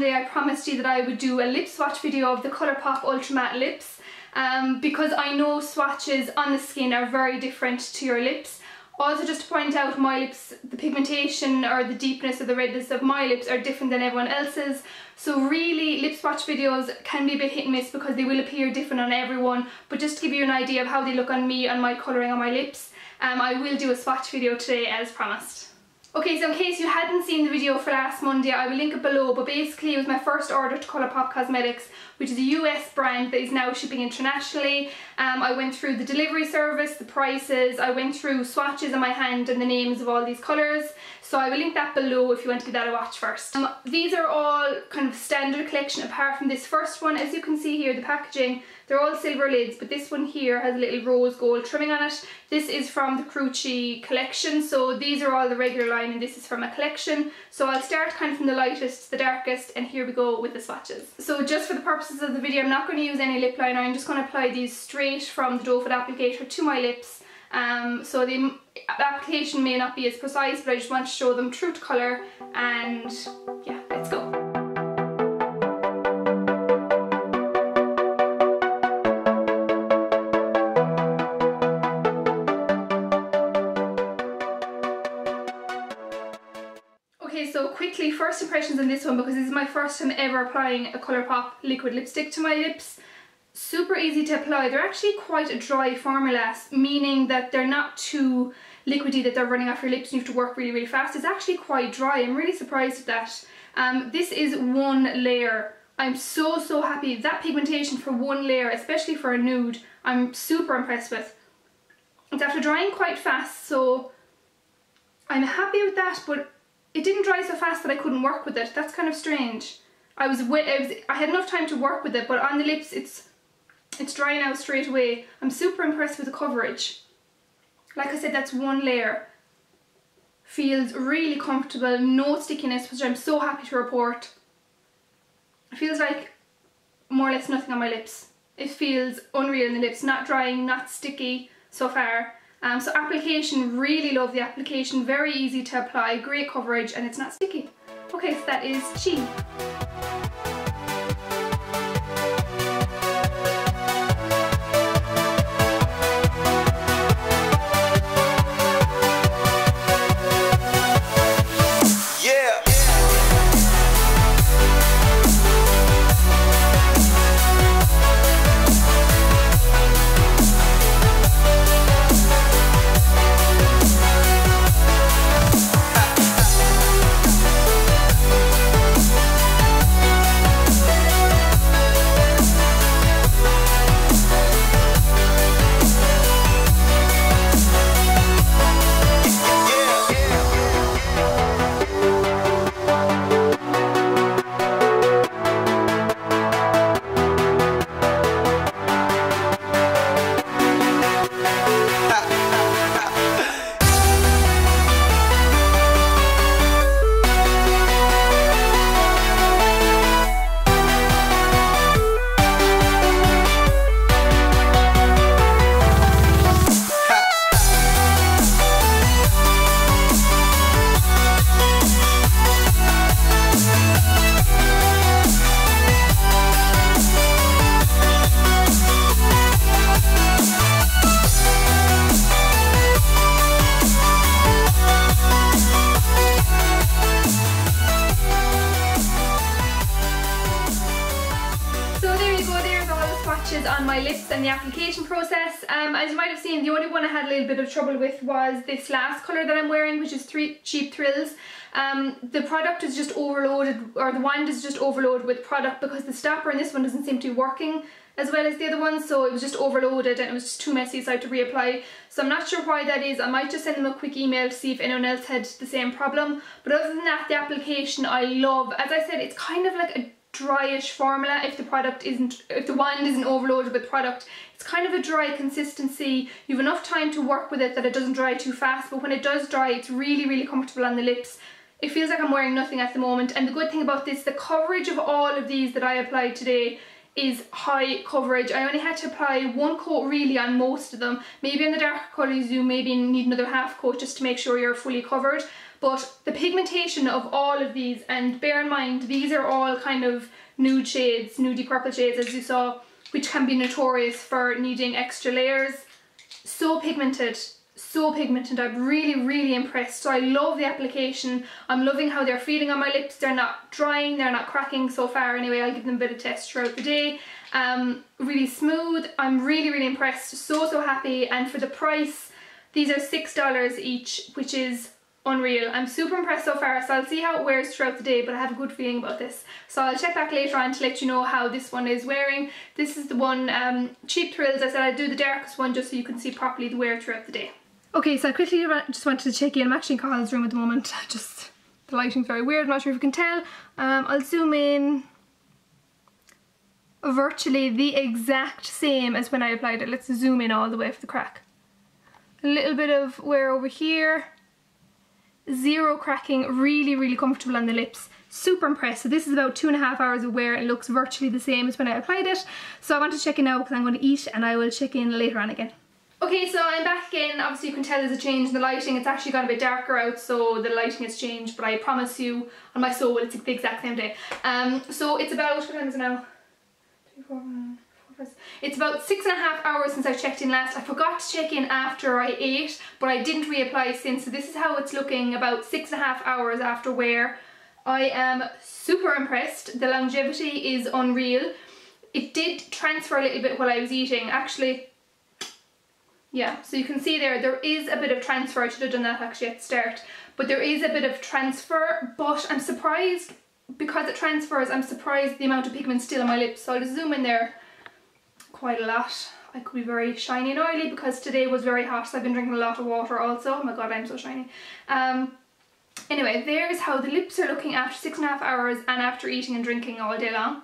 Monday I promised you that I would do a lip swatch video of the ColourPop Ultra Matte lips, because I know swatches on the skin are very different to your lips. Also, just to point out, my lips, the pigmentation or the deepness or the redness of my lips are different than everyone else's. So really, lip swatch videos can be a bit hit and miss because they will appear different on everyone. But just to give you an idea of how they look on me and my colouring on my lips, I will do a swatch video today as promised. Okay, so in case you hadn't seen the video for last Monday, I will link it below, but basically it was my first order to ColourPop Cosmetics, which is a US brand that is now shipping internationally. I went through the delivery service, the prices, I went through swatches on my hand and the names of all these colours, so I will link that below if you want to give that a watch first. These are all kind of standard collection apart from this first one. As you can see here, the packaging, they're all silver lids, but this one here has a little rose gold trimming on it. This is from the Cruci collection, so these are all the regular line and this is from a collection. So I'll start kind of from the lightest to the darkest, and here we go with the swatches. So just for the purposes of the video, I'm not going to use any lip liner, I'm just going to apply these straight from the doe foot applicator to my lips. So the application may not be as precise, but I just want to show them true to colour, and yeah, let's go. Okay, so quickly, first impressions on this one, because this is my first time ever applying a ColourPop liquid lipstick to my lips. Super easy to apply. They're actually quite a dry formula, meaning that they're not too liquidy that they're running off your lips and you have to work really, really fast. It's actually quite dry. I'm really surprised at that. This is one layer. I'm so happy. That pigmentation for one layer, especially for a nude, I'm super impressed with. It's after drying quite fast, so I'm happy with that, but it didn't dry so fast that I couldn't work with it. That's kind of strange. I had enough time to work with it, but on the lips it's dry now straight away. I'm super impressed with the coverage. Like I said, that's one layer. Feels really comfortable, no stickiness, which I'm so happy to report. It feels like more or less nothing on my lips. It feels unreal in the lips, not drying, not sticky so far. So application, really love the application, very easy to apply, great coverage, and it's not sticky. Okay, so that is Chi. On my lips and the application process. As you might have seen, the only one I had a little bit of trouble with was this last colour that I'm wearing, which is Cheap Thrills. The product is just overloaded, or the wand is just overloaded with product, because the stopper in this one doesn't seem to be working as well as the other one, so it was just overloaded and it was just too messy, so I had to reapply. So I'm not sure why that is. I might just send them a quick email to see if anyone else had the same problem. But other than that, the application I love. As I said, it's kind of like a dryish formula if the wand isn't overloaded with product. It's kind of a dry consistency. You have enough time to work with it that it doesn't dry too fast, but when it does dry, it's really, really comfortable on the lips. It feels like I'm wearing nothing at the moment, and the good thing about this, the coverage of all of these that I applied today is high coverage. I only had to apply one coat really on most of them. Maybe in the darker colours you maybe need another half coat just to make sure you're fully covered. but the pigmentation of all of these, and bear in mind these are all kind of nude shades, nudie purple shades as you saw, which can be notorious for needing extra layers. So pigmented, so pigmented. I'm really impressed. So I love the application. I'm loving how they're feeling on my lips. They're not drying, they're not cracking so far anyway. I'll give them a bit of test throughout the day. Really smooth. I'm really impressed. So happy. And for the price, these are $6 each, which is unreal. I'm super impressed so far, so I'll see how it wears throughout the day, but I have a good feeling about this. So I'll check back later on to let you know how this one is wearing. This is the one, Cheap Thrills. I said I'd do the darkest one just so you can see properly the wear throughout the day. Okay, so I quickly just wanted to check in. I'm actually in Carl's room at the moment. Just, the lighting's very weird, I'm not sure if you can tell. I'll zoom in. Virtually the exact same as when I applied it. Let's zoom in all the way for the crack. A little bit of wear over here. Zero cracking, really comfortable on the lips. Super impressed. So this is about 2.5 hours of wear. It looks virtually the same as when I applied it. So I want to check in now because I'm going to eat, and I will check in later on again. Okay, so I'm back again. Obviously you can tell there's a change in the lighting. It's actually got a bit darker out, so the lighting has changed, but I promise you on my soul it's the exact same day. So it's about, what time is it now? 3, 4, 5, 6. It's about 6.5 hours since I checked in last. I forgot to check in after I ate, but I didn't reapply since. So this is how it's looking about 6.5 hours after wear. I am super impressed. The longevity is unreal. It did transfer a little bit while I was eating. Actually, yeah, so you can see there is a bit of transfer. I should have done that actually at the start. But there is a bit of transfer, but I'm surprised, because it transfers, I'm surprised the amount of pigment still on my lips. So I'll just zoom in there quite a lot. I could be very shiny and oily because today was very hot, so I've been drinking a lot of water also. Oh my god, I'm so shiny. Anyway, there's how the lips are looking after 6.5 hours and after eating and drinking all day long.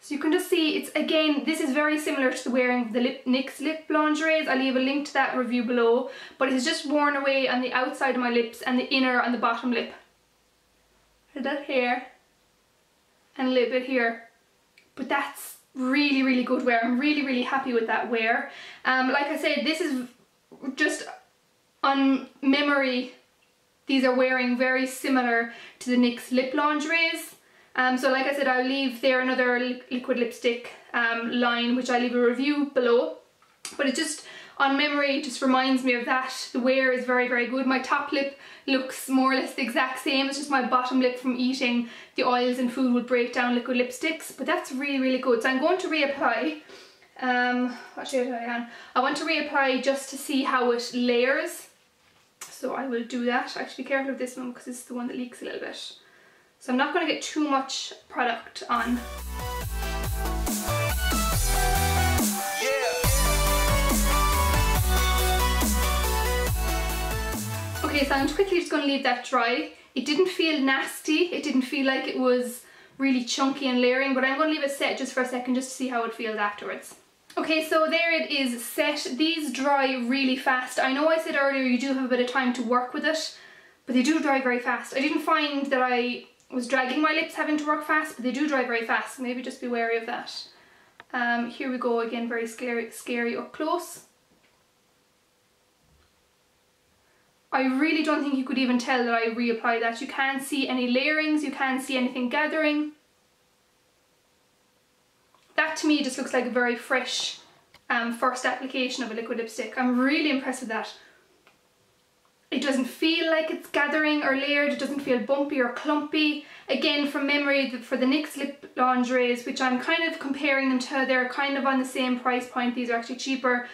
So you can just see, it's again, this is very similar to the wearing of the NYX lip lingeries. I'll leave a link to that review below, but it's just worn away on the outside of my lips and the inner on the bottom lip. That here and a little bit here, but that's really good wear. I'm really happy with that wear. Like I said, this is just on memory, these are wearing very similar to the NYX lip lingeries. So like I said, I'll leave there another liquid lipstick line, which I'll leave a review below, but it just on memory just reminds me of that. The wear is very good. My top lip looks more or less the exact same. It's just my bottom lip from eating the oils and food would break down liquid lipsticks, but that's really good. So I'm going to reapply. What shade am I on? I want to reapply just to see how it layers. So I will do that. Actually be careful of this one because it's the one that leaks a little bit. So I'm not going to get too much product on. Okay, so I'm quickly just going to leave that dry. It didn't feel nasty, it didn't feel like it was really chunky and layering, but I'm going to leave it set just for a second just to see how it feels afterwards. Okay, so there it is set. These dry really fast. I know I said earlier you do have a bit of time to work with it, but they do dry very fast. I didn't find that I was dragging my lips having to work fast, but they do dry very fast. Maybe just be wary of that. Here we go again, very scary up close. I really don't think you could even tell that I reapplied that. You can't see any layerings, you can't see anything gathering. That to me just looks like a very fresh first application of a liquid lipstick. I'm really impressed with that. It doesn't feel like it's gathering or layered, it doesn't feel bumpy or clumpy. Again, from memory, for the NYX lip lingeries, which I'm kind of comparing them to, they're kind of on the same price point. These are actually cheaper.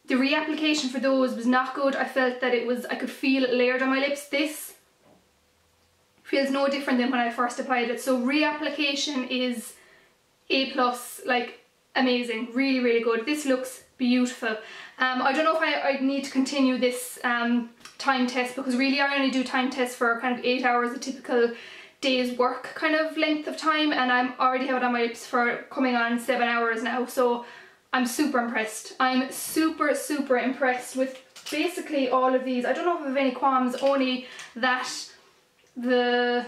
The reapplication for those was not good. I felt that it was, I could feel it layered on my lips. This feels no different than when I first applied it. So reapplication is A+, like amazing, really good. This looks beautiful. I don't know if I need to continue this time test, because really I only do time tests for kind of 8 hours, a typical day's work kind of length of time, and I'm already have it on my lips for coming on 7 hours now, so I'm super impressed. I'm super impressed with basically all of these. I don't know if I have any qualms, only that the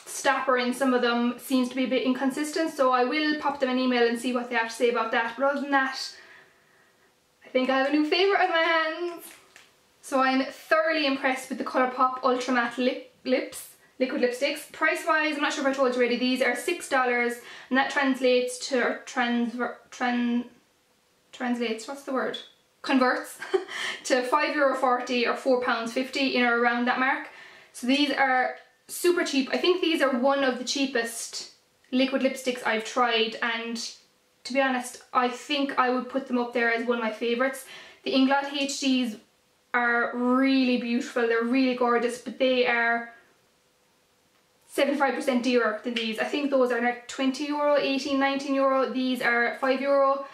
stopper in some of them seems to be a bit inconsistent, so I will pop them an email and see what they have to say about that. But other than that, I think I have a new favourite on my hands. So I'm thoroughly impressed with the ColourPop Ultra Matte liquid lipsticks. Price wise, I'm not sure if I told you already, these are $6 and that translates to, or translates, what's the word? Converts to €5.40 or £4.50 in or around that mark. So these are super cheap. I think these are one of the cheapest liquid lipsticks I've tried, and to be honest, I think I would put them up there as one of my favourites. The Inglot HDs are really beautiful, they're really gorgeous, but they are 75% dearer than these. I think those are like €20, 18, 19 euro. These are €5.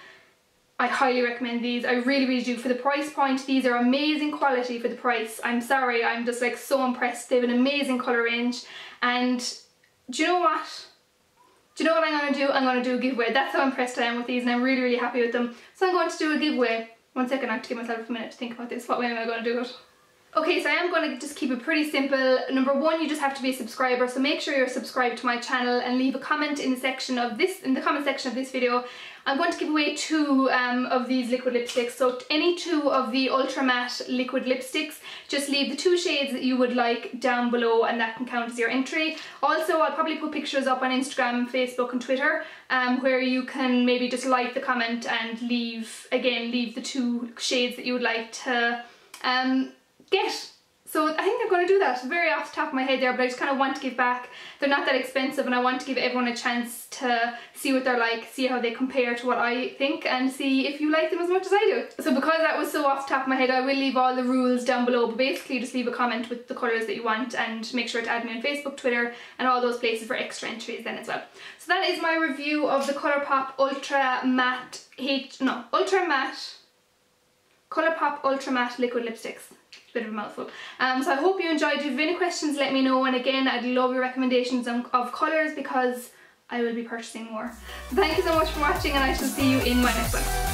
I highly recommend these. I really, really do. For the price point, these are amazing quality for the price. I'm sorry, I'm just like so impressed. They have an amazing colour range. And do you know what? Do you know what I'm going to do? I'm going to do a giveaway. That's how impressed I am with these, and I'm really, really happy with them. So I'm going to do a giveaway. One second, I have to give myself a minute to think about this. What way am I going to do it? Okay, so I am going to just keep it pretty simple. Number one, you just have to be a subscriber, so make sure you're subscribed to my channel and leave a comment in the comment section of this video. I'm going to give away 2 of these liquid lipsticks, so any 2 of the Ultra Matte liquid lipsticks. Just leave the 2 shades that you would like down below and that can count as your entry. Also, I'll probably put pictures up on Instagram, Facebook and Twitter where you can maybe just like the comment and leave the 2 shades that you would like to get. So I think I'm going to do that. Very off the top of my head there, but I just kind of want to give back. They're not that expensive and I want to give everyone a chance to see what they're like, see how they compare to what I think, and see if you like them as much as I do. So because that was so off the top of my head, I will leave all the rules down below, but basically just leave a comment with the colours that you want and make sure to add me on Facebook, Twitter and all those places for extra entries then as well. So that is my review of the ColourPop ColourPop Ultra Matte liquid lipsticks. Bit of a mouthful. So I hope you enjoyed. If you have any questions, let me know, and again, I'd love your recommendations of colours because I will be purchasing more. So thank you so much for watching, and I shall see you in my next one.